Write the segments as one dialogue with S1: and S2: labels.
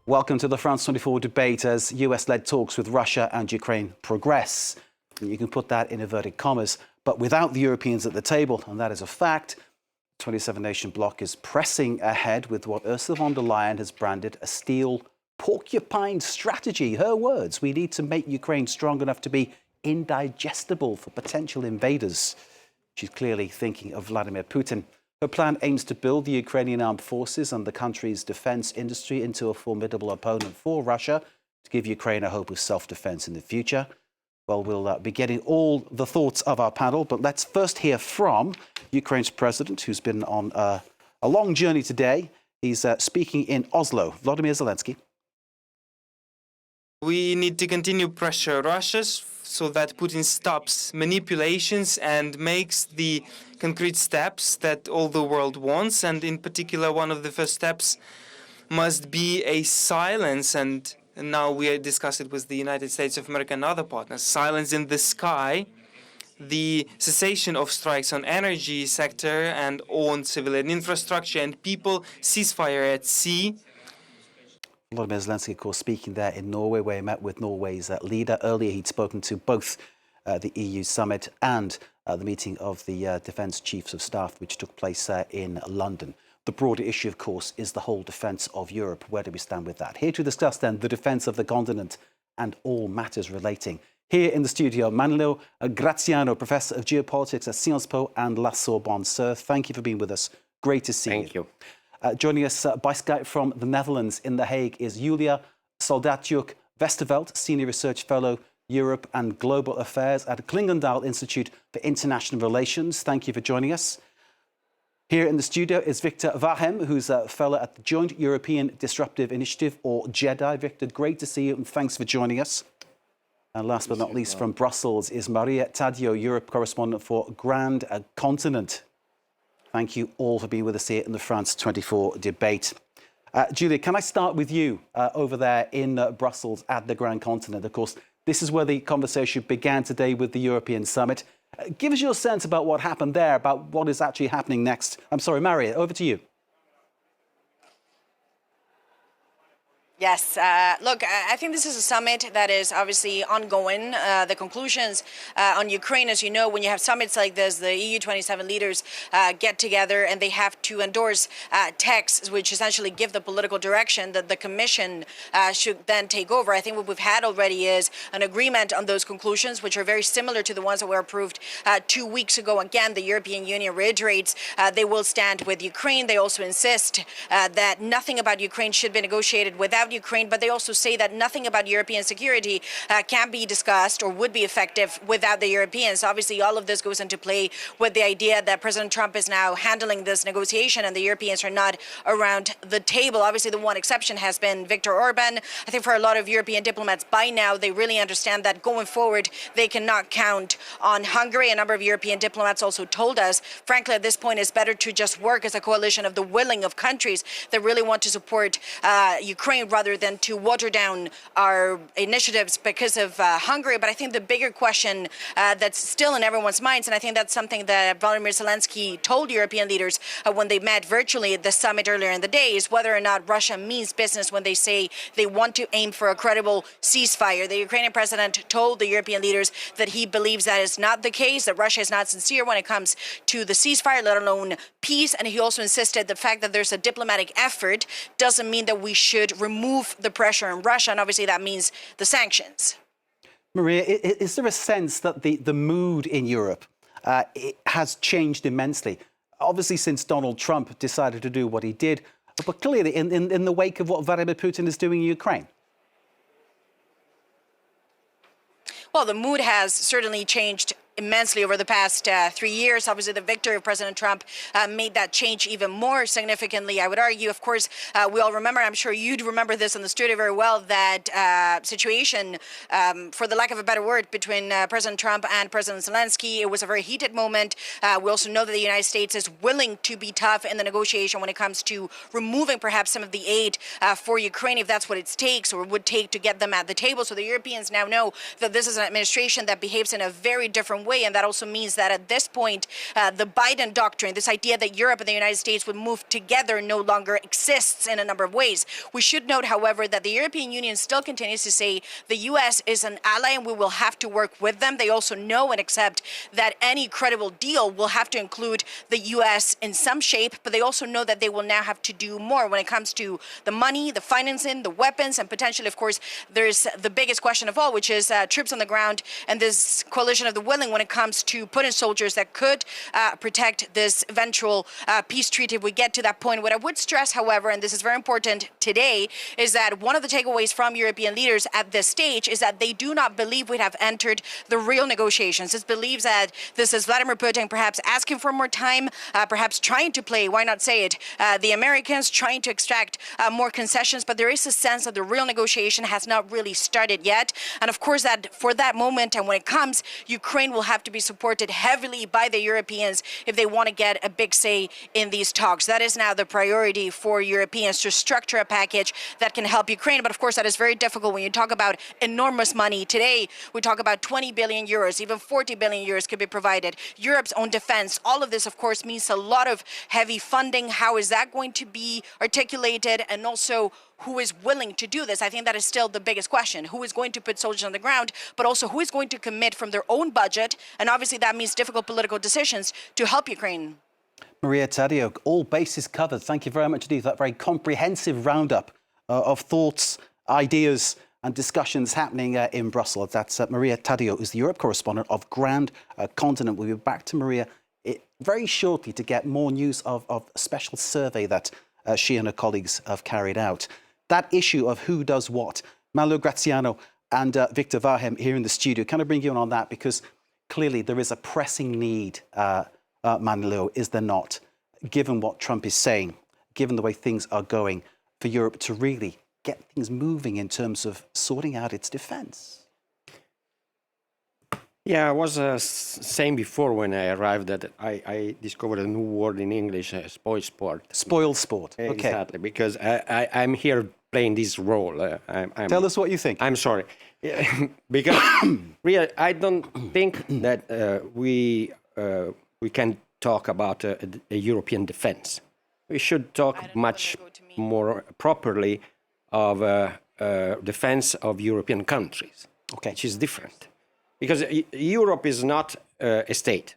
S1: Welcome to the France 24 debate as US-led talks with Russia and Ukraine progress. You can put that in inverted commas, but without the Europeans at the table, and that is a fact. The 27-nation bloc is pressing ahead with what Ursula von der Leyen has branded a steel porcupine strategy. Her words: we need to make Ukraine strong enough to be indigestible for potential invaders. She's clearly thinking of Vladimir Putin. Her plan aims to build the Ukrainian armed forces and the country's defence industry into a formidable opponent for Russia to give Ukraine a hope of self-defence in the future. Well, we'll be getting all the thoughts of our panel, but let's first hear from Ukraine's president, who's been on a long journey today. He's speaking in Oslo. Volodymyr Zelensky.
S2: We need to continue pressure Russia so that Putin stops manipulations and makes the concrete steps that all the world wants. And in particular, one of the first steps must be a silence, and now we discuss it with the United States of America and other partners, silence in the sky, the cessation of strikes on energy sector and on civilian infrastructure and people, ceasefire at sea.
S1: Volodymyr Zelensky, of course, speaking there in Norway, where he met with Norway's leader. Earlier, he'd spoken to both the EU summit and the meeting of the defence chiefs of staff, which took place in London. The broader issue, of course, is the whole defence of Europe. Where do we stand with that? Here to discuss, then, the defence of the continent and all matters relating. Here in the studio, Manlio Graziano, Professor of Geopolitics at Sciences Po and La Sorbonne. Sir, thank you for being with us. Great to see you.
S3: Thank you.
S1: Joining us by Skype from the Netherlands in The Hague is Julia Soldatjuk-Westerveld, Senior Research Fellow, Europe and Global Affairs at Klingendahl Institute for International Relations. Thank you for joining us. Here in the studio is Victor Vahem, who's a fellow at the Joint European Disruptive Initiative, or JEDI. Victor, great to see you and thanks for joining us. And last but not least, from Brussels is Maria Taddeo, Europe correspondent for Grand Continent. Thank you all for being with us here in the France 24 debate. Julia, can I start with you over there in Brussels at the Grand Continent? Of course, this is where the conversation began today with the European summit. Give us your sense about what happened there, about what is actually happening next. I'm sorry, Maria, over to you.
S4: Yes. Look, I think this is a summit that is obviously ongoing. The conclusions on Ukraine, as you know, when you have summits like this, the EU 27 leaders get together and they have to endorse texts which essentially give the political direction that the Commission should then take over. I think what we've had already is an agreement on those conclusions, which are very similar to the ones that were approved 2 weeks ago. Again, the European Union reiterates they will stand with Ukraine. They also insist that nothing about Ukraine should be negotiated without Ukraine, but they also say that nothing about European security can be discussed or would be effective without the Europeans. Obviously, all of this goes into play with the idea that President Trump is now handling this negotiation and the Europeans are not around the table. Obviously, the one exception has been Viktor Orban. I think for a lot of European diplomats by now, they really understand that going forward, they cannot count on Hungary. A number of European diplomats also told us, frankly, at this point, it's better to just work as a coalition of the willing of countries that really want to support Ukraine rather than to water down our initiatives because of Hungary. But I think the bigger question that's still in everyone's minds, and I think that's something that Volodymyr Zelensky told European leaders when they met virtually at the summit earlier in the day, is whether or not Russia means business when they say they want to aim for a credible ceasefire. The Ukrainian president told the European leaders that he believes that is not the case, that Russia is not sincere when it comes to the ceasefire, let alone peace. And he also insisted the fact that there's a diplomatic effort doesn't mean that we should remove the pressure on Russia, and obviously that means the sanctions.
S1: Maria, is there a sense that the mood in Europe it has changed immensely? Obviously, since Donald Trump decided to do what he did, but clearly in the wake of what Vladimir Putin is doing in Ukraine.
S4: Well, the mood has certainly changed immensely over the past 3 years. Obviously, the victory of President Trump made that change even more significantly, I would argue. Of course, we all remember, I'm sure you'd remember this in the studio very well, that situation, for the lack of a better word, between President Trump and President Zelensky. It was a very heated moment. We also know that the United States is willing to be tough in the negotiation when it comes to removing perhaps some of the aid for Ukraine, if that's what it takes or would take to get them at the table. So the Europeans now know that this is an administration that behaves in a very different way. And that also means that at this point, the Biden doctrine, this idea that Europe and the United States would move together, no longer exists in a number of ways. We should note, however, that the European Union still continues to say the U.S. is an ally and we will have to work with them. They also know and accept that any credible deal will have to include the U.S. in some shape, but they also know that they will now have to do more when it comes to the money, the financing, the weapons, and potentially, of course, there's the biggest question of all, which is troops on the ground and this coalition of the willing when it comes to put in soldiers that could protect this eventual peace treaty if we get to that point. What I would stress, however, and this is very important today, is that one of the takeaways from European leaders at this stage is that they do not believe we have entered the real negotiations. It believes that this is Vladimir Putin perhaps asking for more time, perhaps trying to play, why not say it, the Americans trying to extract more concessions, but there is a sense that the real negotiation has not really started yet. And of course, that for that moment and when it comes, Ukraine will have to be supported heavily by the Europeans if they want to get a big say in these talks. That is now the priority for Europeans, to structure a package that can help Ukraine. But of course, that is very difficult when you talk about enormous money. Today, we talk about 20 billion euros, even 40 billion euros could be provided. Europe's own defense, all of this, of course, means a lot of heavy funding. How is that going to be articulated? And also, who is willing to do this? I think that is still the biggest question. Who is going to put soldiers on the ground, but also who is going to commit from their own budget? And obviously that means difficult political decisions to help Ukraine.
S1: Maria Taddeo, all bases covered. Thank you very much indeed for that very comprehensive roundup of thoughts, ideas and discussions happening in Brussels. That's Maria Taddeo, who's the Europe correspondent of Grand Continent. We'll be back to Maria very shortly to get more news of a special survey that she and her colleagues have carried out. That issue of who does what. Manlo Graziano and Victor Vahem here in the studio. Can I bring you in on that? Because clearly there is a pressing need, Manlo, is there not, given what Trump is saying, given the way things are going, for Europe to really get things moving in terms of sorting out its defence?
S3: Yeah, I was saying before when I arrived that I discovered a new word in English, spoil sport.
S1: Spoil sport, okay.
S3: Exactly, because I'm here playing this role.
S1: Tell us what you think.
S3: I'm sorry. Because really, I don't think that we can talk about a European defense. We should talk much more properly of defense of European countries,
S1: okay,
S3: which is different. Because Europe is not a state.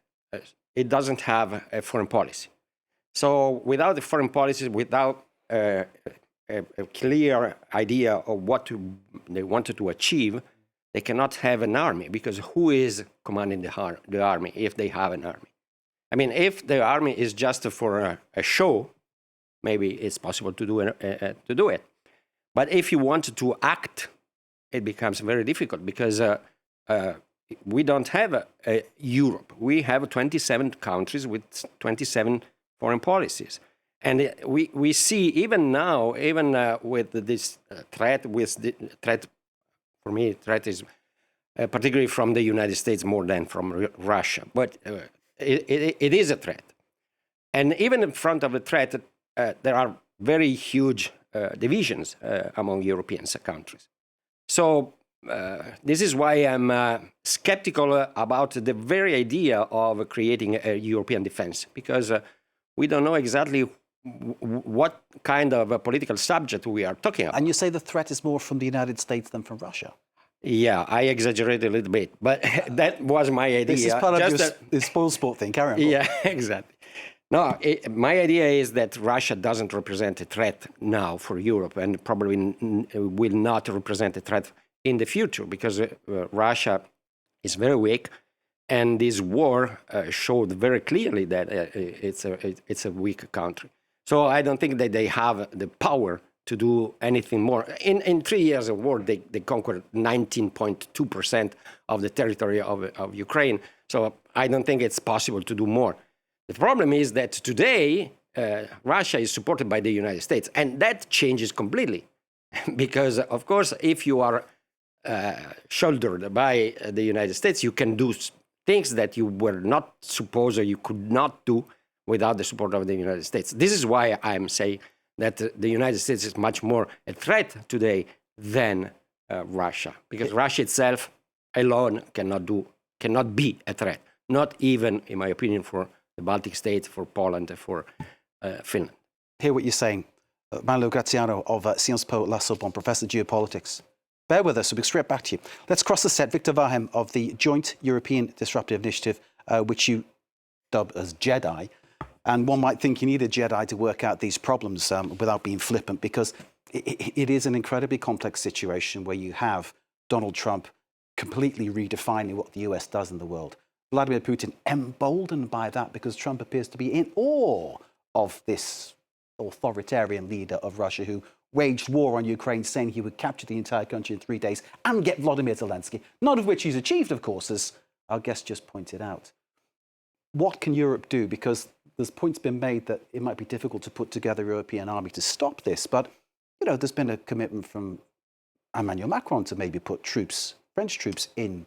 S3: It doesn't have a foreign policy. So without a foreign policy, without a clear idea of what they wanted to achieve, they cannot have an army, because who is commanding the army if they have an army? I mean, if the army is just for a show, maybe it's possible to do it. But if you want to act, it becomes very difficult, because we don't have a Europe. We have 27 countries with 27 foreign policies. And we see even now, even with this threat, for me, threat is particularly from the United States more than from Russia. But it is a threat. And even in front of the threat, there are very huge divisions among European countries. So this is why I'm skeptical about the very idea of creating a European defense, because we don't know exactly what kind of a political subject we are talking about.
S1: And you say the threat is more from the United States than from Russia?
S3: Yeah, I exaggerate a little bit, but that was my idea.
S1: This is part of your spoil sport thing, carry on.
S3: Yeah, exactly. No, my idea is that Russia doesn't represent a threat now for Europe, and probably will not represent a threat in the future, because Russia is very weak, and this war showed very clearly that it's a weak country. So I don't think that they have the power to do anything more. In 3 years of war, they conquered 19.2% of the territory of Ukraine. So I don't think it's possible to do more. The problem is that today, Russia is supported by the United States, and that changes completely. Because, of course, if you are shouldered by the United States, you can do things that you were not supposed, or you could not do without the support of the United States. This is why I'm saying that the United States is much more a threat today than Russia, because Russia itself alone cannot do cannot be a threat, not even, in my opinion, for the Baltic states, for Poland, for Finland.
S1: Hear what you're saying. Manuel Graziano of Sciences Po La Sorbonne, Professor of Geopolitics. Bear with us, we'll be straight back to you. Let's cross the set. Victor Vahem of the Joint European Disruptive Initiative, which you dub as JEDI. And one might think you need a Jedi to work out these problems without being flippant, because it is an incredibly complex situation where you have Donald Trump completely redefining what the US does in the world. Vladimir Putin emboldened by that because Trump appears to be in awe of this authoritarian leader of Russia who waged war on Ukraine, saying he would capture the entire country in 3 days and get Vladimir Zelensky, none of which he's achieved, of course, as our guest just pointed out. What can Europe do? Because there's points been made that it might be difficult to put together a European army to stop this, but there's been a commitment from Emmanuel Macron to maybe put troops, French troops, in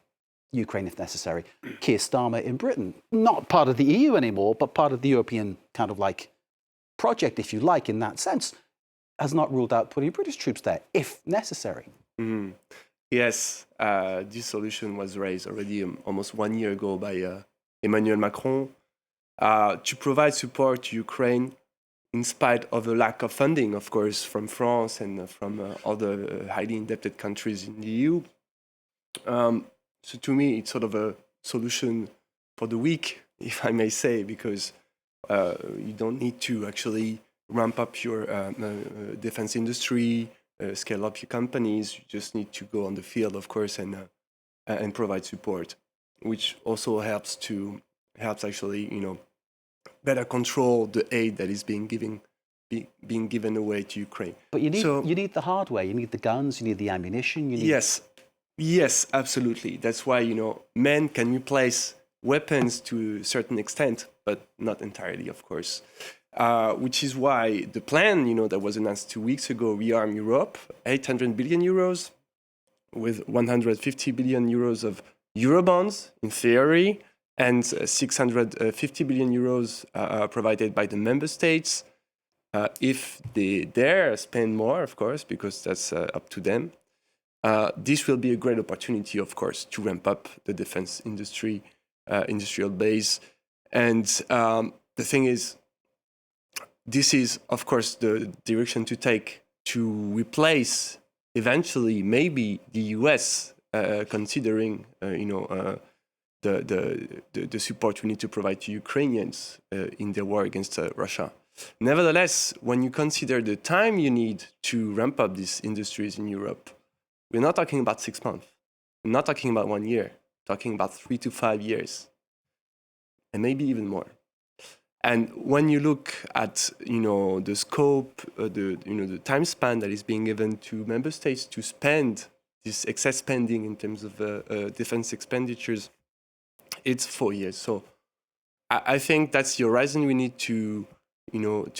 S1: Ukraine if necessary. Keir Starmer in Britain, not part of the EU anymore, but part of the European kind of like project, if you like, in that sense, has not ruled out putting British troops there if necessary.
S5: Mm-hmm. Yes, this solution was raised already almost 1 year ago by Emmanuel Macron to provide support to Ukraine in spite of the lack of funding, of course, from France and from other highly indebted countries in the EU. So to me, it's sort of a solution for the weak, if I may say, because you don't need to actually ramp up your defense industry, scale up your companies. You just need to go on the field, of course, and provide support, which also helps actually, better control the aid that is being given away to Ukraine.
S1: But you need the hardware, you need the guns, you need the ammunition. You need...
S5: Yes, absolutely. That's why, men can replace weapons to a certain extent, but not entirely, of course. Which is why the plan, that was announced 2 weeks ago, Rearm Europe, 800 billion euros, with 150 billion euros of Eurobonds, in theory, and 650 billion euros provided by the member states. If they dare spend more, of course, because that's up to them. This will be a great opportunity, of course, to ramp up the defense industry, industrial base. And the thing is, this is, of course, the direction to take to replace eventually maybe the US, considering the support we need to provide to Ukrainians in their war against Russia. Nevertheless, when you consider the time you need to ramp up these industries in Europe, we're not talking about 6 months. We're not talking about 1 year. We're talking about 3 to 5 years, and maybe even more. And when you look at the scope, the time span that is being given to member states to spend this excess spending in terms of defense expenditures, it's 4 years. So I think that's the horizon we need to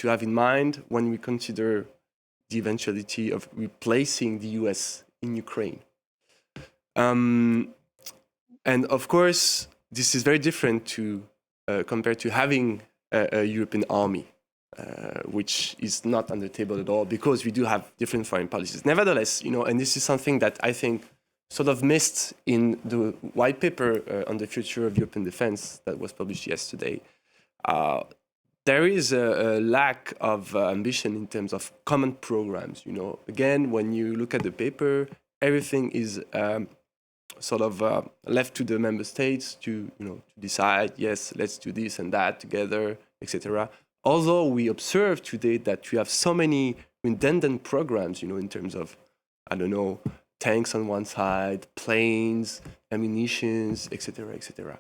S5: have in mind when we consider the eventuality of replacing the US in Ukraine. And of course, this is very different compared to having a European army, which is not on the table at all, because we do have different foreign policies. Nevertheless, and this is something that I think sort of missed in the white paper on the future of European defense that was published yesterday. There is a lack of ambition in terms of common programs. Again, when you look at the paper, everything is sort of left to the member states to decide. Yes, let's do this and that together, etc. Although we observe today that we have so many redundant programs, in terms of tanks on one side, planes, ammunitions, etc., etc.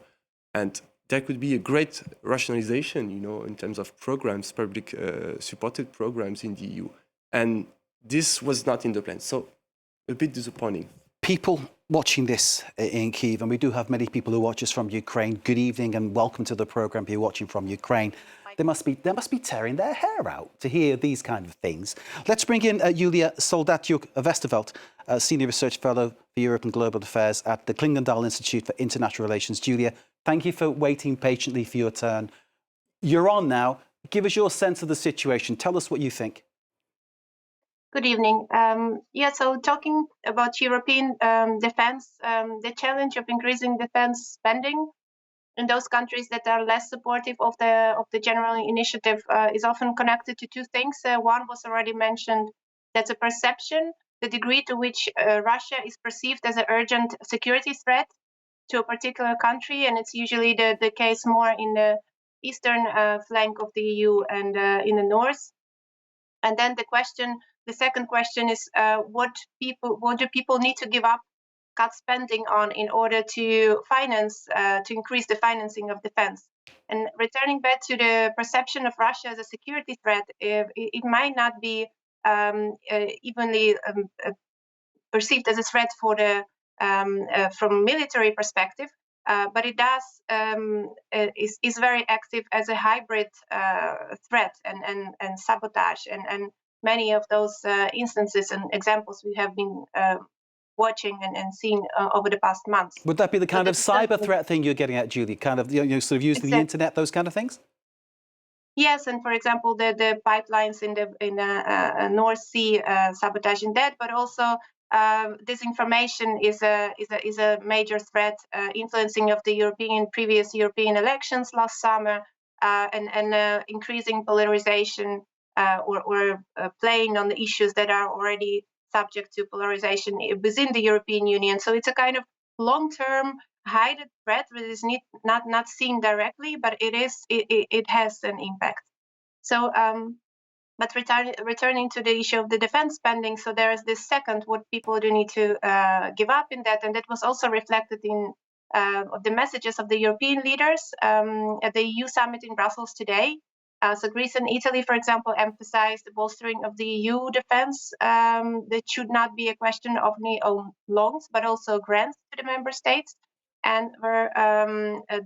S5: And there could be a great rationalization, in terms of programs, public supported programs in the EU. And this was not in the plan. So a bit disappointing.
S1: People watching this in Kyiv, and we do have many people who watch us from Ukraine. Good evening and welcome to the program. If you're watching from Ukraine, they must be tearing their hair out to hear these kind of things. Let's bring in Julia Soldatyuk-Westervelt, Senior Research Fellow for Europe and Global Affairs at the Klingendahl Institute for International Relations. Julia, thank you for waiting patiently for your turn. You're on now. Give us your sense of the situation. Tell us what you think.
S6: Good evening. So talking about European defense, the challenge of increasing defense spending in those countries that are less supportive of the general initiative is often connected to two things. One was already mentioned. That's a perception, the degree to which Russia is perceived as an urgent security threat to a particular country, and it's usually the case more in the eastern flank of the EU and in the north. And then the second question is what do people need to give up, cut spending on in order to increase the financing of defense? And returning back to the perception of Russia as a security threat, it might not be evenly perceived as a threat from military perspective, but it is very active as a hybrid threat and sabotage, and many of those instances and examples we have been watching and seeing over the past months.
S1: Would that be the kind of cyber threat thing you're getting at, Julie? Kind of, sort of using the internet, those kind of things?
S6: Yes, and for example, the pipelines in the North Sea sabotaging that, but also disinformation is a major threat, influencing of the previous European elections last summer, and increasing polarization or playing on the issues that are already subject to polarization within the European Union. So it's a kind of long-term hidden threat that is not seen directly, but it has an impact. So, but returning to the issue of the defense spending, so there is this second, what people do need to give up in that, and that was also reflected in the messages of the European leaders at the EU summit in Brussels today. So Greece and Italy, for example, emphasized the bolstering of the EU defense. That should not be a question of only loans, but also grants to the member states. And where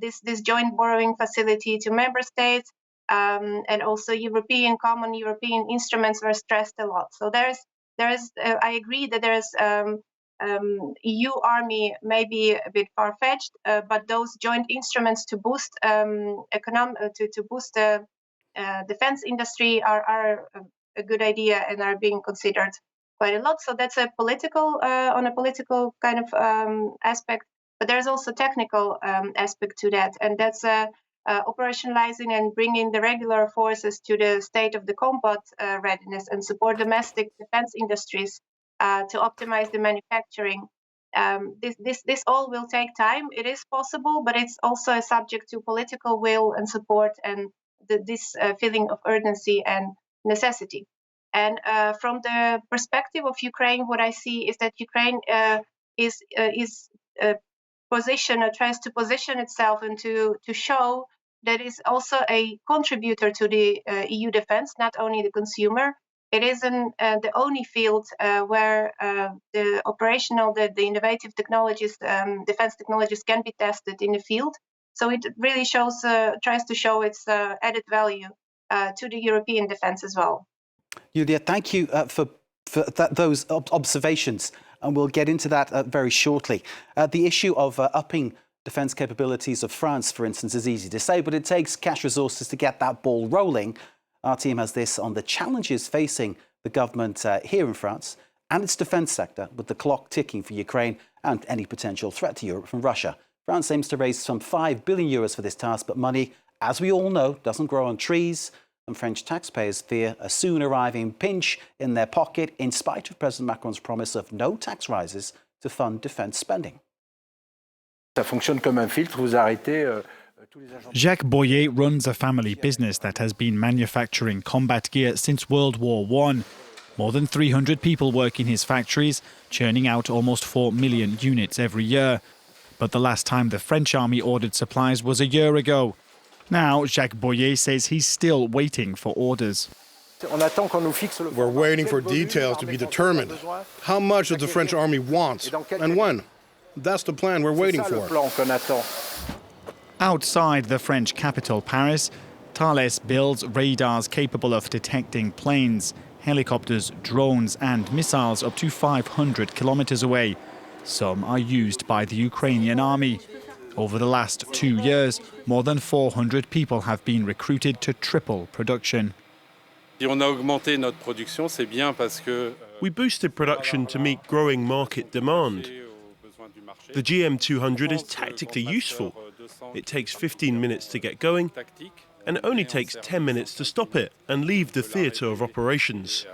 S6: this joint borrowing facility to member states and also common European instruments were stressed a lot. So I agree that there is EU army may be a bit far-fetched, but those joint instruments to boost to boost the defense industry are a good idea and are being considered quite a lot. So that's a political on a political kind of aspect. But there's also technical aspect to that, and that's operationalizing and bringing the regular forces to the state of the combat readiness and support domestic defense industries to optimize the manufacturing. This all will take time. It is possible, but it's also subject to political will and support and this feeling of urgency and necessity. And from the perspective of Ukraine, what I see is that Ukraine is tries to position itself and to show that is also a contributor to the EU defense, not only the consumer. It isn't the only field where the innovative technologies, defense technologies can be tested in the field. So it really tries to show its added value to the European defense as well.
S1: Julia, thank you for those observations, and we'll get into that very shortly. The issue of upping defence capabilities of France, for instance, is easy to say, but it takes cash resources to get that ball rolling. Our team has this on the challenges facing the government here in France and its defence sector, with the clock ticking for Ukraine and any potential threat to Europe from Russia. France aims to raise some €5 billion for this task, but money, as we all know, doesn't grow on trees, and French taxpayers fear a soon arriving pinch in their pocket, in spite of President Macron's promise of no tax rises to fund defence spending.
S7: Jacques Boyer runs a family business that has been manufacturing combat gear since World War I. More than 300 people work in his factories, churning out almost 4 million units every year. But the last time the French army ordered supplies was a year ago. Now, Jacques Boyer says he's still waiting for orders.
S8: We're waiting for details to be determined. How much does the French army want and when? That's the plan we're waiting for.
S7: Outside the French capital, Paris, Thales builds radars capable of detecting planes, helicopters, drones and missiles up to 500 kilometers away. Some are used by the Ukrainian army. Over the last 2 years, more than 400 people have been recruited to triple production.
S9: We boosted production to meet growing market demand. The GM200 is tactically useful. It takes 15 minutes to get going and only takes 10 minutes to stop it and leave the theatre of operations.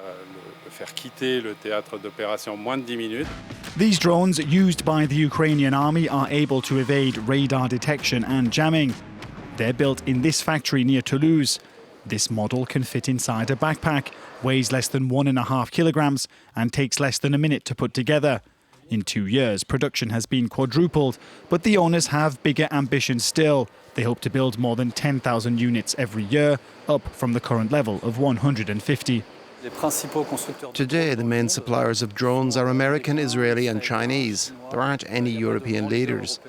S7: These drones, used by the Ukrainian army, are able to evade radar detection and jamming. They're built in this factory near Toulouse. This model can fit inside a backpack, weighs less than 1.5 kilograms, and takes less than a minute to put together. In 2 years, production has been quadrupled, but the owners have bigger ambitions still. They hope to build more than 10,000 units every year, up from the current level of 150.
S10: Today, the main suppliers of drones are American, Israeli and Chinese. There aren't any European leaders.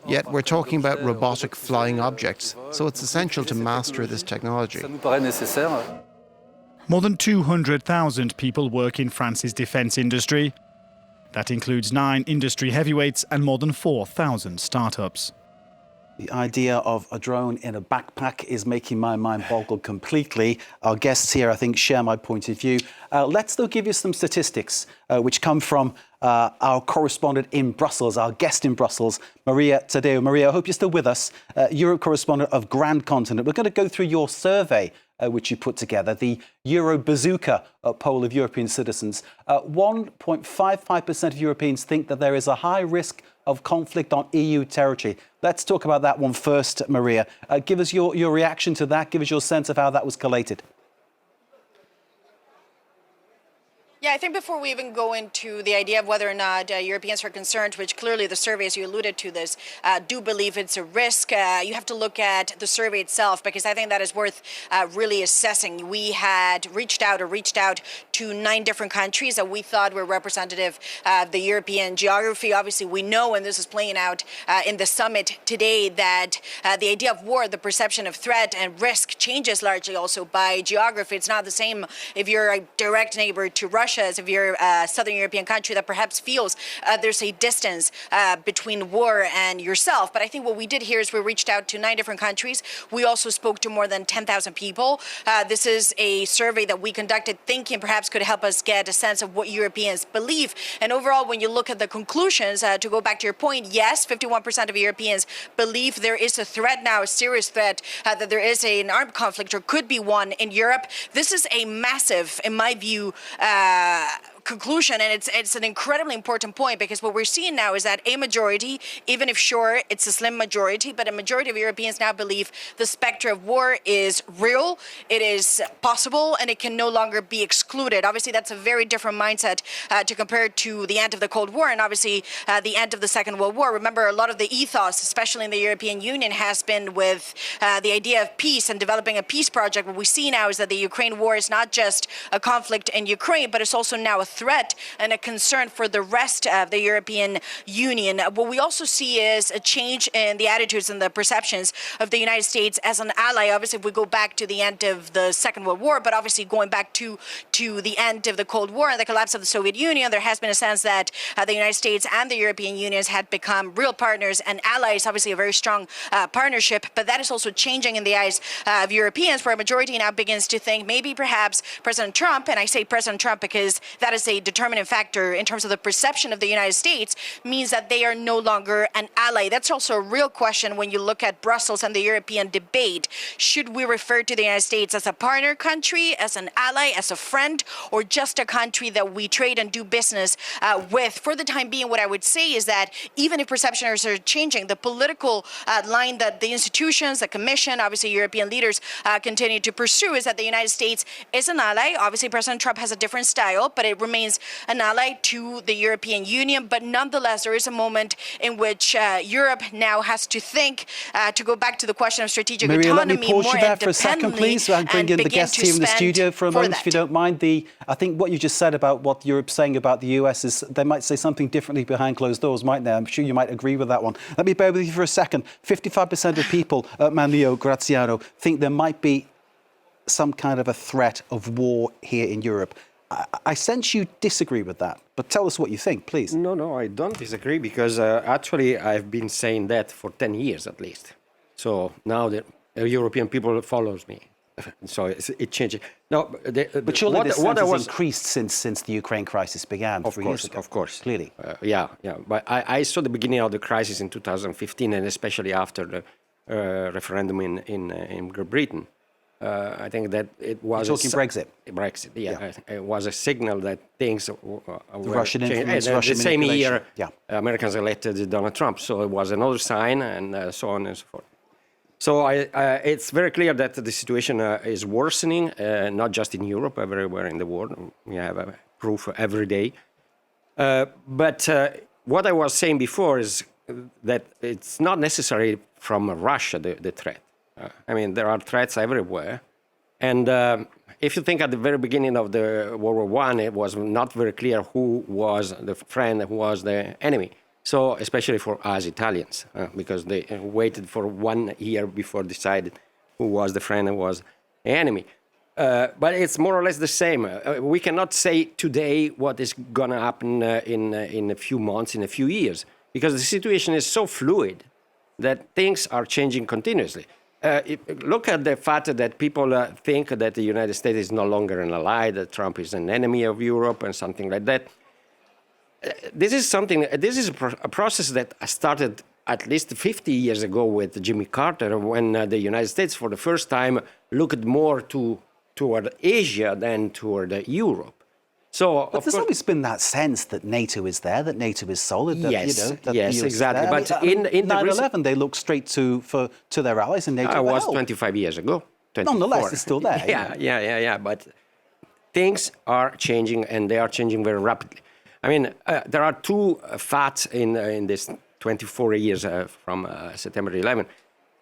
S10: Yet we're talking about robotic flying objects, so it's essential to master this technology.
S7: More than 200,000 people work in France's defence industry. That includes 9 industry heavyweights and more than 4,000 startups.
S1: The idea of a drone in a backpack is making my mind boggle completely. Our guests here, I think, share my point of view. Let's, though, give you some statistics which come from our correspondent in Brussels, our guest in Brussels, Maria Tadeu. Maria, I hope you're still with us, Europe correspondent of Grand Continent. We're going to go through your survey, which you put together, the Euro Bazooka poll of European citizens. 1.55% of Europeans think that there is a high risk of conflict on EU territory. Let's talk about that one first, Maria. Give us your reaction to that. Give us your sense of how that was collated.
S4: Yeah, I think before we even go into the idea of whether or not Europeans are concerned, which clearly the survey, as you alluded to this, do believe it's a risk, you have to look at the survey itself, because I think that is worth really assessing. We had reached out to 9 different countries that we thought were representative of the European geography. Obviously, we know, and this is playing out in the summit today, that the idea of war, the perception of threat and risk changes largely also by geography. It's not the same if you're a direct neighbor to Russia as if you're a southern European country that perhaps feels there's a distance between war and yourself. But I think what we did here is we reached out to 9 different countries. We also spoke to more than 10,000 people. This is a survey that we conducted thinking perhaps could help us get a sense of what Europeans believe. And overall, when you look at the conclusions, to go back to your point, yes, 51% of Europeans believe there is a threat now, a serious threat, that there is an armed conflict or could be one in Europe. This is a massive, in my view, conclusion, and it's an incredibly important point, because what we're seeing now is that a majority, even if sure it's a slim majority, but a majority of Europeans now believe the specter of war is real, it is possible, and it can no longer be excluded. Obviously, that's a very different mindset to compare to the end of the Cold War and obviously the end of the Second World War. Remember, a lot of the ethos, especially in the European Union, has been with the idea of peace and developing a peace project. What we see now is that the Ukraine war is not just a conflict in Ukraine, but it's also now a threat and a concern for the rest of the European Union. What we also see is a change in the attitudes and the perceptions of the United States as an ally. Obviously, if we go back to the end of the Second World War, but obviously going back to the end of the Cold War and the collapse of the Soviet Union, there has been a sense that the United States and the European Union had become real partners and allies, obviously a very strong partnership. But that is also changing in the eyes of Europeans, where a majority now begins to think maybe perhaps President Trump, and I say President Trump because that is a determining factor in terms of the perception of the United States, means that they are no longer an ally. That's also a real question when you look at Brussels and the European debate. Should we refer to the United States as a partner country, as an ally, as a friend, or just a country that we trade and do business with? For the time being, what I would say is that even if perceptions are changing, the political line that the institutions, the Commission, obviously European leaders continue to pursue is that the United States is an ally. Obviously, President Trump has a different style, but it remains an ally to the European Union. But nonetheless, there is a moment in which Europe now has to think, to go back to the question of strategic
S1: Maria,
S4: autonomy,
S1: let me pause
S4: more
S1: you there for a second, please. I'll bring in the guests here in the studio for a moment, if you don't mind. I think what you just said about what Europe's saying about the US is they might say something differently behind closed doors, mightn't they? I'm sure you might agree with that one. Let me bear with you for a second. 55% of people, Manlio Graziano, think there might be some kind of a threat of war here in Europe. I sense you disagree with that, but tell us what you think, please.
S3: No, I don't disagree, because actually I've been saying that for 10 years at least. So now the European people follows me. So it changes. No,
S1: but surely this
S3: what
S1: has increased since the Ukraine crisis began 3 years ago.
S3: Of course.
S1: Clearly.
S3: Yeah. But I saw the beginning of the crisis in 2015, and especially after the referendum in Great Britain. I think that it was...
S1: You're talking Brexit?
S3: Brexit, yeah. It was a signal that things were
S1: Russian influence, Russian
S3: the same
S1: manipulation.
S3: year, Americans elected Donald Trump. So it was another sign, and so on and so forth. So it's very clear that the situation is worsening, not just in Europe, everywhere in the world. We have proof every day. But what I was saying before is that it's not necessarily from Russia, the threat. I mean, there are threats everywhere. And if you think at the very beginning of the World War I, it was not very clear who was the friend, who was the enemy. So, especially for us Italians, because they waited for 1 year before decided who was the friend and who was the enemy. But it's more or less the same. We cannot say today what is going to happen in a few months, in a few years, because the situation is so fluid that things are changing continuously. Look at the fact that people think that the United States is no longer an ally, that Trump is an enemy of Europe and something like that. This is a process that started at least 50 years ago with Jimmy Carter, when the United States for the first time looked more toward Asia than toward Europe. So,
S1: but there's always been that sense that NATO is there, that NATO is solid. That,
S3: yes,
S1: that
S3: yes, exactly.
S1: But in 9/11, they looked straight to their allies, and NATO.
S3: It was 25 years ago. 24.
S1: Nonetheless, it's still there.
S3: Yeah. But things are changing, and they are changing very rapidly. I mean, there are two facts in this 24 years from September 11.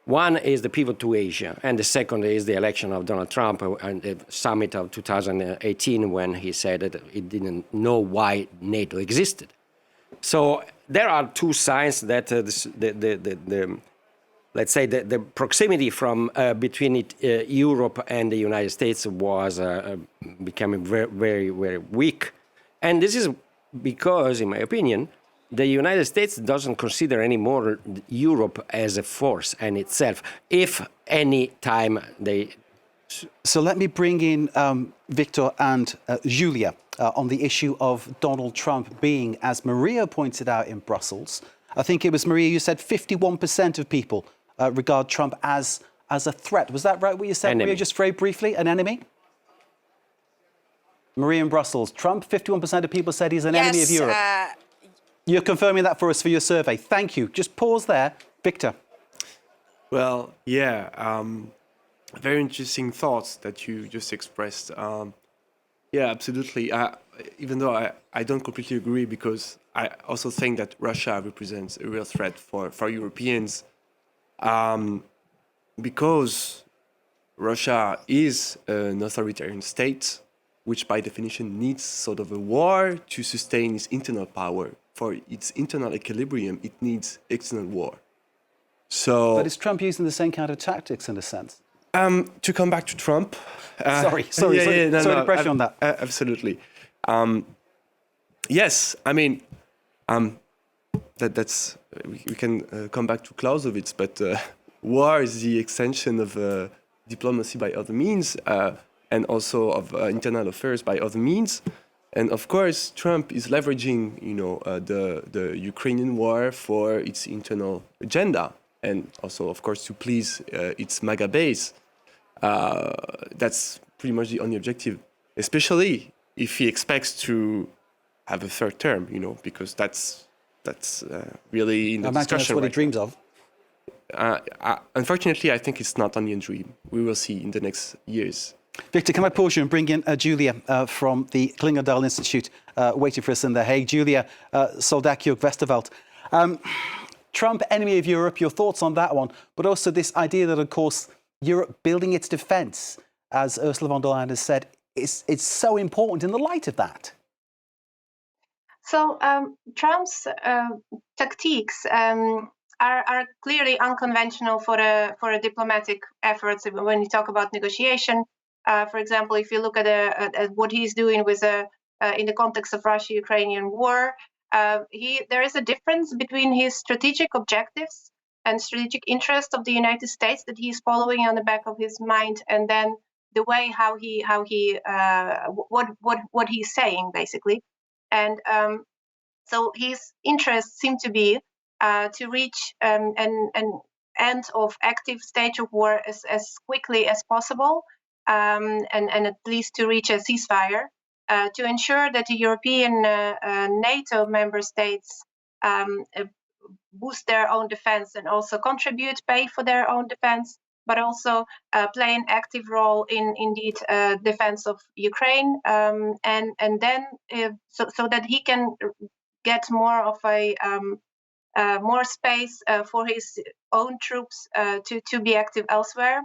S3: One is the pivot to Asia, and the second is the election of Donald Trump and the summit of 2018, when he said that he didn't know why NATO existed. So there are two signs that let's say the proximity from between Europe and the United States was becoming very, very, very weak, and this is because, in my opinion, the United States doesn't consider anymore Europe as a force in itself, if any time they...
S1: So let me bring in Victor and Julia on the issue of Donald Trump being, as Maria pointed out in Brussels, I think it was Maria, you said 51% of people regard Trump as a threat. Was that right, what you said, enemy. Maria, just very briefly, an enemy? Maria in Brussels, Trump, 51% of people said he's an enemy of Europe. You're confirming that for us for your survey. Thank you. Just pause there. Victor.
S5: Well, yeah, very interesting thoughts that you just expressed. Yeah, absolutely. Even though I don't completely agree, because I also think that Russia represents a real threat for Europeans, because Russia is an authoritarian state, which by definition needs sort of a war to sustain its internal power. For its internal equilibrium, it needs external war. So,
S1: but is Trump using the same kind of tactics in a sense?
S5: To come back to Trump.
S1: Sorry to pressure you on that.
S5: Absolutely. Yes, I mean, that's we can come back to Clausewitz, but war is the extension of diplomacy by other means, and also of internal affairs by other means. And of course, Trump is leveraging, the Ukrainian war for its internal agenda, and also, of course, to please its MAGA base. That's pretty much the only objective, especially if he expects to have a third term, because that's really in the discussion.
S1: That's what he dreams of.
S5: Unfortunately, I think it's not only a dream. We will see in the next years.
S1: Victor, can I pause you and bring in Julia from the Klingendahl Institute, waiting for us in The Hague. Julia Soldakiuk-Westerveld. Trump, enemy of Europe, your thoughts on that one, but also this idea that, of course, Europe building its defence, as Ursula von der Leyen has said, is so important in the light of that.
S6: So Trump's tactics are clearly unconventional for a diplomatic efforts when you talk about negotiation. For example, if you look at what he's doing with in the context of Russia-Ukrainian war, there is a difference between his strategic objectives and strategic interest of the United States that he's following on the back of his mind, and then the way how he what he's saying basically, and so his interests seem to be to reach an end of active stage of war as quickly as possible, and at least to reach a ceasefire, to ensure that the European NATO member states boost their own defense and also pay for their own defense, but also play an active role in indeed defense of Ukraine, and then so that he can get more of a more space for his own troops to be active elsewhere,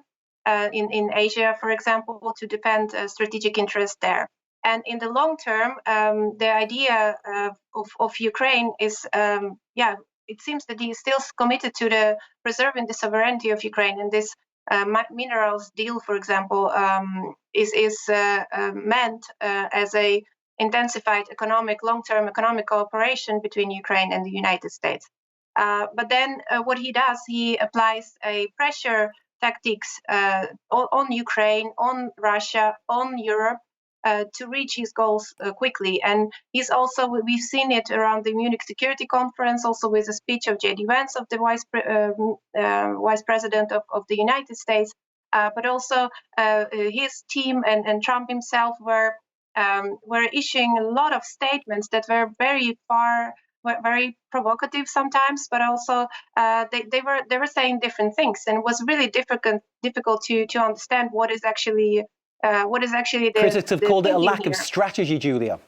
S6: in Asia, for example, to defend strategic interests there. And in the long term, the idea of Ukraine is, it seems that he is still committed to the preserving the sovereignty of Ukraine. And this minerals deal, for example, is meant as a intensified long-term economic cooperation between Ukraine and the United States. But then what he does, he applies a pressure tactics on Ukraine, on Russia, on Europe, to reach his goals quickly. And he's also, we've seen it around the Munich Security Conference, also with a speech of J.D. Vance, of the Vice President of the United States, but also his team and Trump himself were issuing a lot of statements that were very provocative sometimes, but also they were saying different things, and it was really difficult to understand what is actually the
S1: critics have called it a lack
S6: here.
S1: of strategy, Julia.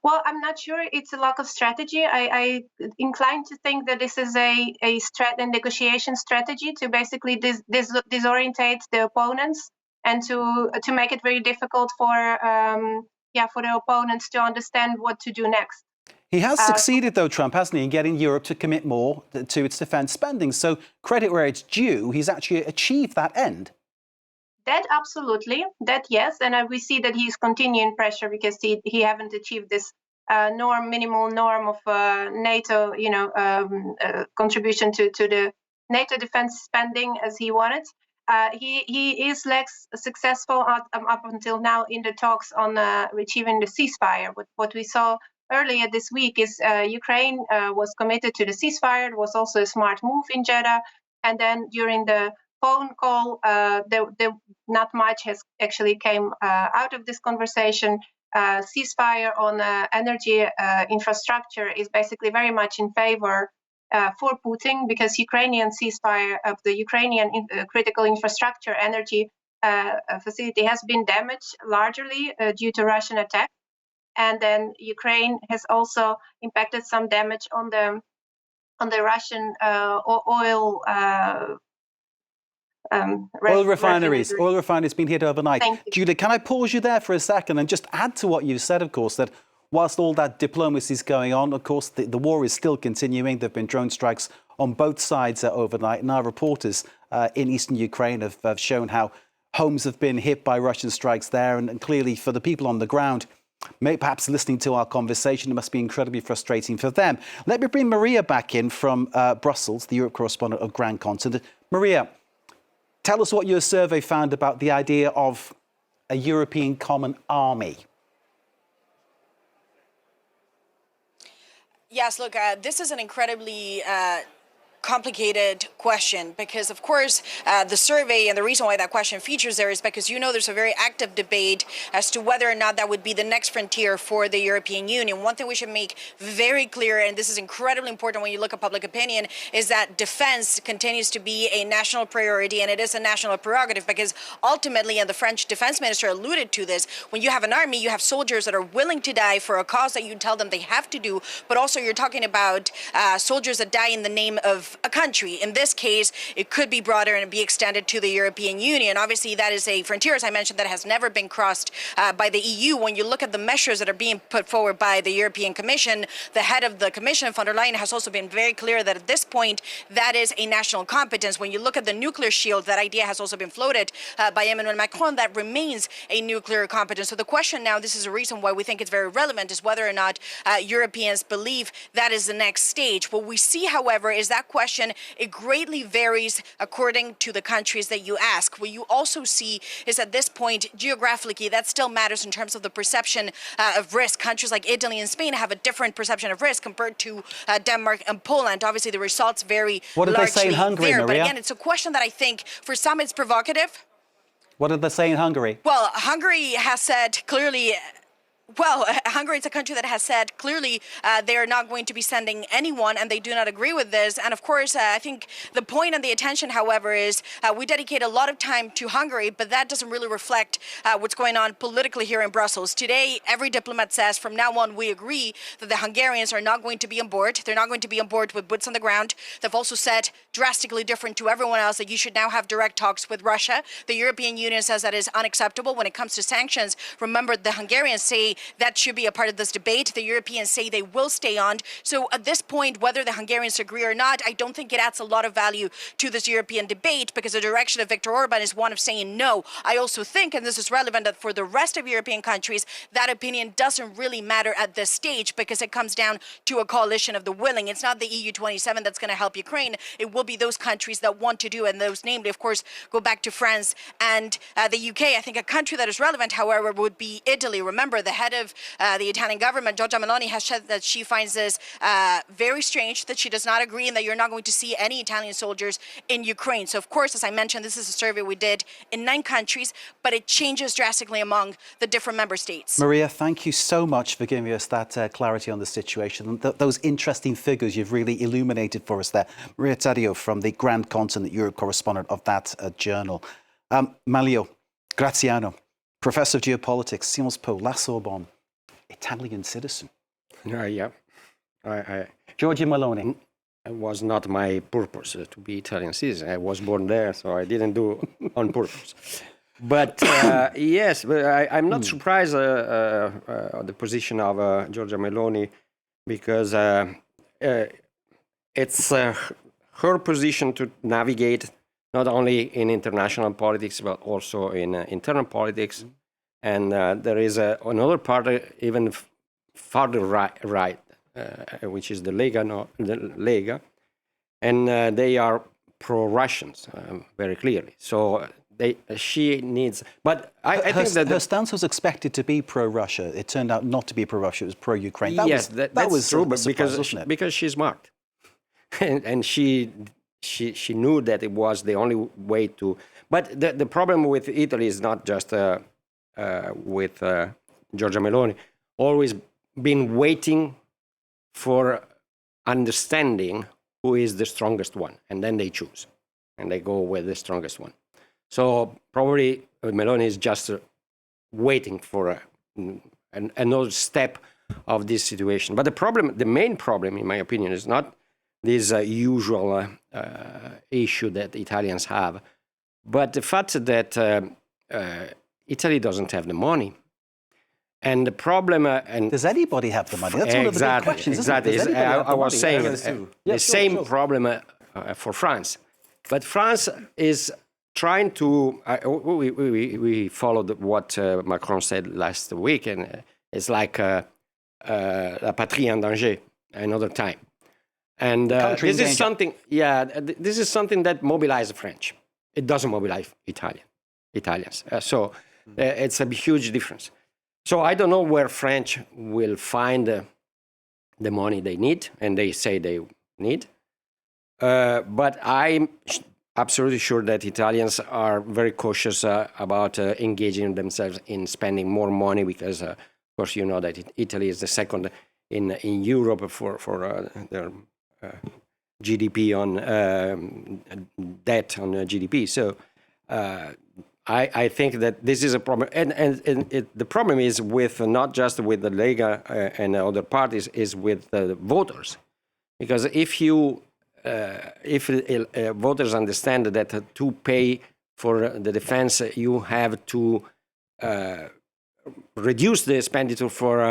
S6: Well, I'm not sure it's a lack of strategy. I inclined to think that this is a negotiation strategy to basically disorientate the opponents and to make it very difficult for the opponents to understand what to do next.
S1: He has succeeded, though, Trump, hasn't he, in getting Europe to commit more to its defence spending. So credit where it's due, he's actually achieved that end.
S6: That absolutely, that yes, and we see that he's continuing pressure because he haven't achieved this minimal norm of NATO, contribution to the NATO defense spending as he wanted. He is less successful up until now in the talks on achieving the ceasefire. What we saw earlier this week is Ukraine was committed to the ceasefire. It was also a smart move in Jeddah, and then during the phone call, not much has actually came out of this conversation. Ceasefire on energy infrastructure is basically very much in favor for Putin, because Ukrainian ceasefire of the Ukrainian critical infrastructure energy facility has been damaged largely due to Russian attack, and then Ukraine has also impacted some damage on the Russian oil.
S1: Oil refineries been hit overnight. Julia, can I pause you there for a second and just add to what you said, of course, that whilst all that diplomacy is going on, of course, the war is still continuing. There have been drone strikes on both sides overnight, and our reporters in eastern Ukraine have shown how homes have been hit by Russian strikes there. And clearly, for the people on the ground, perhaps listening to our conversation, it must be incredibly frustrating for them. Let me bring Maria back in from Brussels, the Europe correspondent of Grand Continent. Maria, tell us what your survey found about the idea of a European common army.
S4: Yes, look, this is an incredibly complicated question, because of course the survey, and the reason why that question features there is because there's a very active debate as to whether or not that would be the next frontier for the European Union. One thing we should make very clear, and this is incredibly important when you look at public opinion, is that defense continues to be a national priority, and it is a national prerogative, because ultimately, and the French defense minister alluded to this, when you have an army, you have soldiers that are willing to die for a cause that you tell them they have to do, but also you're talking about soldiers that die in the name of a country. In this case, it could be broader and be extended to the European Union. Obviously, that is a frontier, as I mentioned, that has never been crossed by the EU. When you look at the measures that are being put forward by the European Commission, the head of the Commission, von der Leyen, has also been very clear that at this point, that is a national competence. When you look at the nuclear shield, that idea has also been floated by Emmanuel Macron, that remains a nuclear competence. So the question now, this is a reason why we think it's very relevant, is whether or not Europeans believe that is the next stage. What we see, however, is that question question, it greatly varies according to the countries that you ask. What you also see is at this point, geographically, that still matters in terms of the perception of risk. Countries like Italy and Spain have a different perception of risk compared to Denmark and Poland. Obviously, the results vary
S1: What did they say in
S4: largely
S1: Hungary,
S4: there. But
S1: Maria?
S4: again, it's a question that I think for some it's provocative.
S1: What did they say in Hungary?
S4: Well, Hungary has said clearly. Well, Hungary is a country that has said clearly they are not going to be sending anyone, and they do not agree with this. And of course, I think the point and the attention, however, is we dedicate a lot of time to Hungary, but that doesn't really reflect what's going on politically here in Brussels. Today, every diplomat says from now on we agree that the Hungarians are not going to be on board. They're not going to be on board with boots on the ground. They've also said drastically different to everyone else that you should now have direct talks with Russia. The European Union says that is unacceptable. When it comes to sanctions, remember the Hungarians say that should be a part of this debate. The Europeans say they will stay on. So at this point, whether the Hungarians agree or not, I don't think it adds a lot of value to this European debate, because the direction of Viktor Orban is one of saying no. I also think, and this is relevant, that for the rest of European countries, that opinion doesn't really matter at this stage, because it comes down to a coalition of the willing. It's not the EU 27 that's going to help Ukraine. It will be those countries that want to do, and those namely, of course, go back to France and the UK. I think a country that is relevant, however, would be Italy. Remember, the head of the Italian government, Giorgia Meloni, has said that she finds this very strange, that she does not agree, and that you're not going to see any Italian soldiers in Ukraine. So, of course, as I mentioned, this is a survey we did in 9 countries, but it changes drastically among the different member states.
S1: Maria, thank you so much for giving us that clarity on the situation. Those interesting figures you've really illuminated for us there. Maria Taddeo, from the Grand Continent Europe correspondent of that journal. Maglio Graziano, Professor of Geopolitics, Sciences Po, La Sorbonne, Italian citizen.
S3: Yeah.
S1: Giorgia Meloni.
S3: It was not my purpose to be Italian citizen. I was born there, so I didn't do on purpose. But yes, but I'm not surprised at the position of Giorgia Meloni, because it's her position to navigate not only in international politics, but also in internal politics. And there is another party even farther right, which is the Lega, and they are pro-Russians very clearly. So she needs. But I think that
S1: her stance was expected to be pro-Russia. It turned out not to be pro-Russia. It was pro-Ukraine.
S3: Yes, that was true, but because she's smart, and she knew that it was the only way to. But the problem with Italy is not just. With Giorgia Meloni, always been waiting for understanding who is the strongest one, and then they choose, and they go with the strongest one. So probably Meloni is just waiting for another step of this situation. But the main problem, in my opinion, is not this usual issue that Italians have, but the fact that Italy doesn't have the money. And the problem...
S1: Does anybody have the money? That's one of the big questions,
S3: exactly.
S1: Isn't it?
S3: I was saying the same problem for France. But France is trying to... we followed what Macron said last week, and it's like la patrie en danger another time. And this is something... Yeah, this is something that mobilizes the French. It doesn't mobilize Italians. So it's a huge difference. So I don't know where French will find the money they need, and they say they need. But I'm absolutely sure that Italians are very cautious about engaging themselves in spending more money, because, of course, you know that Italy is the second in Europe for their GDP on debt on GDP. So I think that this is a problem, and the problem is with not just with the Lega and other parties, is with the voters, because if voters understand that to pay for the defense you have to reduce the expenditure for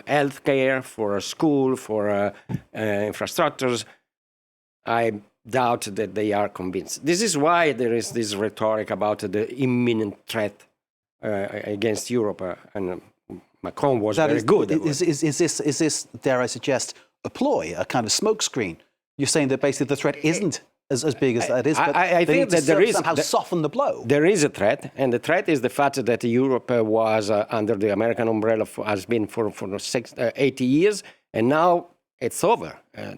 S3: health care, for school, for infrastructures, I doubt that they are convinced. This is why there is this rhetoric about the imminent threat against Europe, and Macron was very good.
S1: Is this, dare I suggest, a ploy, a kind of smokescreen? You're saying that basically the threat isn't as big as that is, but
S3: I
S1: they
S3: think
S1: need to
S3: that there is
S1: somehow soften the blow.
S3: There is a threat, and the threat is the fact that Europe was under the American umbrella has been for 80 years, and now it's over.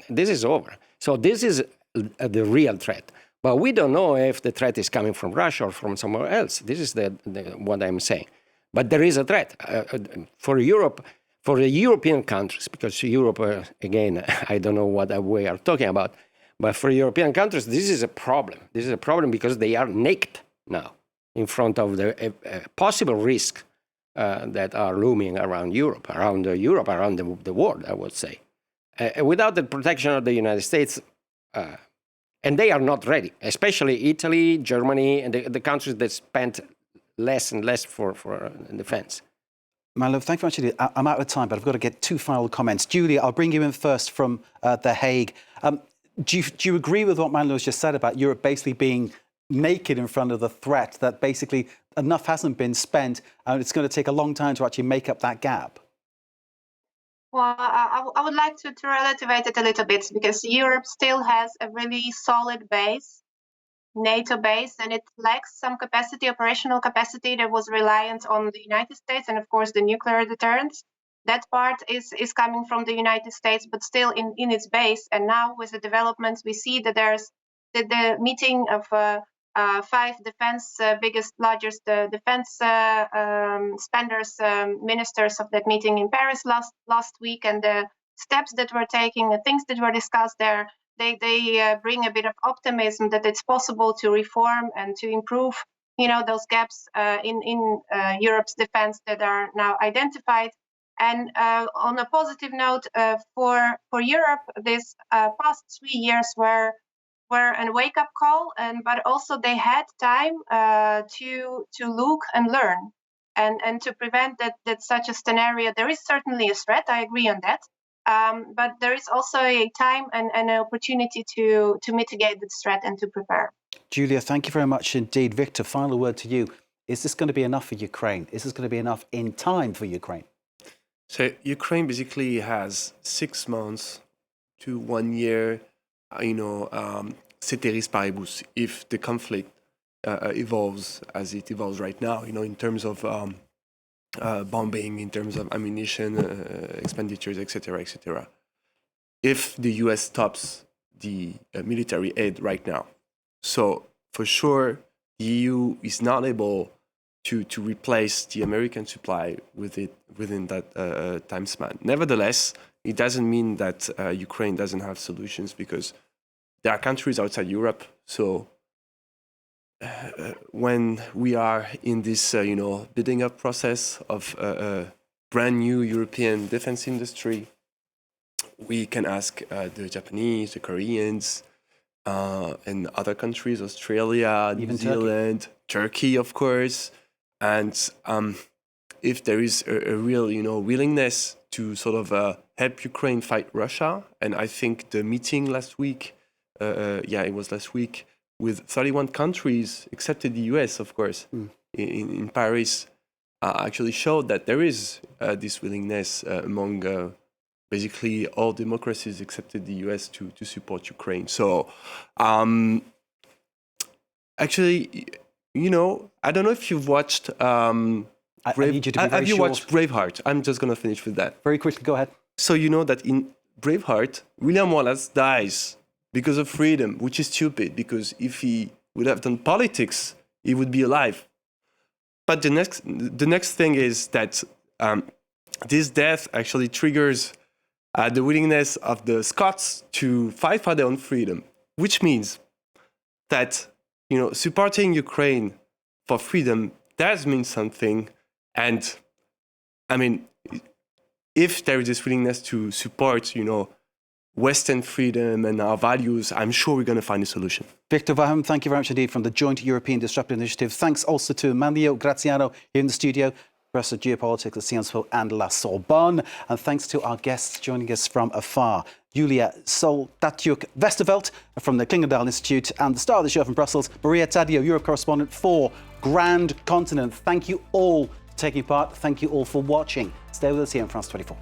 S3: This is over. So this is the real threat. But we don't know if the threat is coming from Russia or from somewhere else. This is what I'm saying. But there is a threat for Europe, for the European countries, because Europe, again, I don't know what we are talking about, but for European countries, this is a problem. This is a problem because they are naked now in front of the possible risks that are looming around Europe, around the world, I would say. Without the protection of the United States, and they are not ready, especially Italy, Germany, and the countries that spent less and less for defense.
S1: Malou, thank you very much indeed. I'm out of time, but I've got to get two final comments. Julia, I'll bring you in first from The Hague. Do you agree with what Malou has just said about Europe basically being naked in front of the threat, that basically enough hasn't been spent and it's going to take a long time to actually make up that gap?
S6: Well, I would like to relativate it a little bit, because Europe still has a really solid base, NATO base, and it lacks some capacity, operational capacity that was reliant on the United States and, of course, the nuclear deterrence. That part is coming from the United States, but still in its base. And now with the developments, we see that there's the meeting of 5 largest defense spenders, ministers of that meeting in Paris last week, and the steps that we're taking, the things that were discussed there, they bring a bit of optimism that it's possible to reform and to improve, those gaps in Europe's defense that are now identified. And on a positive note, for Europe, this past 3 years were a wake-up call, but also they had time to look and learn, and to prevent that such a scenario. There is certainly a threat, I agree on that, but there is also a time and an opportunity to mitigate this threat and to prepare.
S1: Julia, thank you very much indeed. Victor, final word to you. Is this going to be enough for Ukraine? Is this going to be enough in time for Ukraine?
S5: So Ukraine basically has 6 months to 1 year, ceteris paribus, if the conflict evolves as it evolves right now, in terms of bombing, in terms of ammunition expenditures, etc., etc. If the US stops the military aid right now. So for sure, the EU is not able to replace the American supply within that time span. Nevertheless, it doesn't mean that Ukraine doesn't have solutions, because there are countries outside Europe. So when we are in this, building up process of a brand new European defense industry, we can ask the Japanese, the Koreans, and other countries, Australia, New Zealand, Turkey, of course. And if there is a real, willingness to sort of help Ukraine fight Russia, and I think the meeting last week, it was last week, with 31 countries, except the US, of course, in Paris, actually showed that there is this willingness among basically all democracies, except the US, to support Ukraine. So, actually, I don't know if you've watched. Have you watched Braveheart? I'm just going to finish with that.
S1: Very quickly, go ahead.
S5: So you know that in Braveheart, William Wallace dies because of freedom, which is stupid, because if he would have done politics, he would be alive. But the next thing is that this death actually triggers the willingness of the Scots to fight for their own freedom, which means that supporting Ukraine for freedom does mean something. And I mean, if there is this willingness to support, Western freedom and our values, I'm sure we're going to find a solution.
S1: Victor Vahem, thank you very much indeed from the Joint European Disruptive Initiative. Thanks also to Manlio Graziano here in the studio, Professor of Geopolitics at Sciences Po and La Sorbonne. And thanks to our guests joining us from afar, Julia Soldatyuk Westerveld from the Klingendahl Institute, and the star of the show from Brussels, Maria Taddeo, Europe correspondent for Grand Continent. Thank you all for taking part. Thank you all for watching. Stay with us here on France 24.